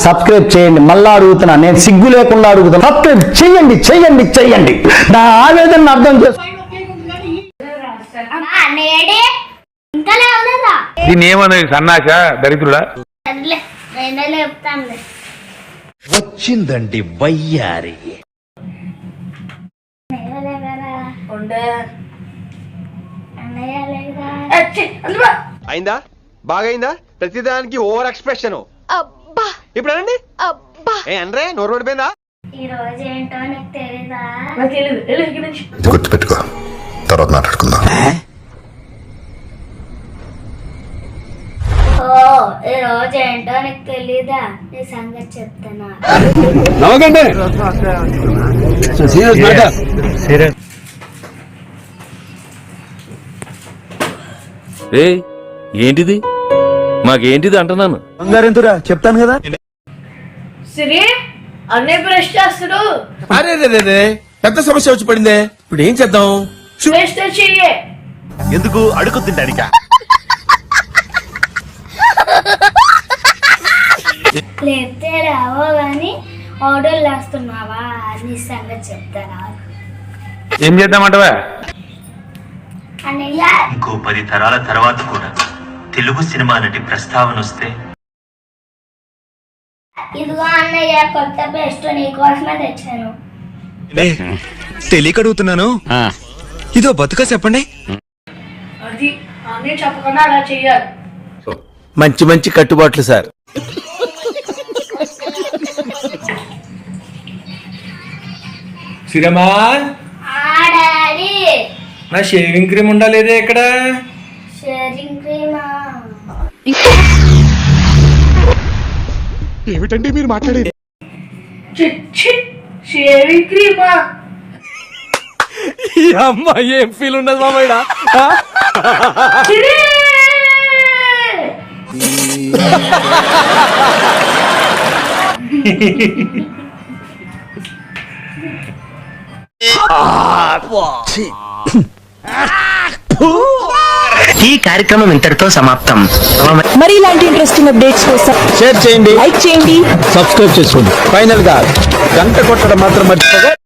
Subscribe చేయండి. మళ్ళా అడుగుతున్నా, నేను సిగ్గు లేకుండా అడుగుతున్నా, సబ్స్క్రైబ్ చేయండి చేయండి చేయండి. నా ఆవేదన అర్థం చేసుకో. దీన్ని ఏమన్నా సన్నాస దరిద్రుడా? వచ్చిందండి వయ్యారి. అయిందా? బాగైందా? ప్రతిదానికి ఓవర్ ఎక్స్ప్రెషన్. ఇప్పుడు అనండి. అనరే నోరు పడిపోయిందా? ఈ రోజు ఏంటో నీకు తెలీదా? గుర్తుపెట్టుకో, తర్వాత మాట్లాడుకుందాం. ఈ రోజు ఏంటో నీకు తెలీదా? నీ సంగతి చెప్తానా? ఏంటిది? మాకేంటిది అంటున్నాను. బంగారెంతురా చెప్తాను కదా. సిరి అన్నీ బ్రష్ చేస్తాడు. అరే పెద్ద సమస్య వచ్చి పడిందే, ఇప్పుడు ఏం చేద్దాం? బ్రష్ చెయ్యే. ఎందుకు అడుగు తింటానికా? లేపితే రావో గాని ఆర్డర్ వేస్తున్నావా? నీ సంగతి చెప్తారా? ఏం చేద్దామంటవా? అన్నయ్య, ఇంకో 10 తరాల తర్వాత కూడా తెలుగు సినిమా నటి ప్రస్తావన వస్తే, ఇదిగో అన్నయ్య, కొత్త పేస్ట్ నీకోసమే తెచ్చాను. తెలియక అడుగుతున్నాను, ఇదో బతుక చెప్పండి. అది అన్నీ చెప్పకుండా అలా చెయ్యాలి. మంచి మంచి కట్టుబాట్లు సార్. సిరమా, డాడీ, నా షేవింగ్ క్రీమ్ ఉండాలేదే ఇక్కడ? షేరింగ్ క్రీమా? ఏమిటండి మీరు మాట్లాడేది? చిచ్చి షేవింగ్ క్రీమా? ఈ అమ్మ ఏం ఫీల్ ఉండదు మామయ్య. ఈ కార్యక్రమం ఇంతటితో సమాప్తం. మరి ఇలాంటి ఇంట్రెస్టింగ్ అప్డేట్స్ కోసం షేర్ చేయండి, లైక్ చేయండి, సబ్స్క్రైబ్ చేసుకోండి. ఫైనల్ గా గంట కొట్టడం మాత్రం మర్చిపోగా.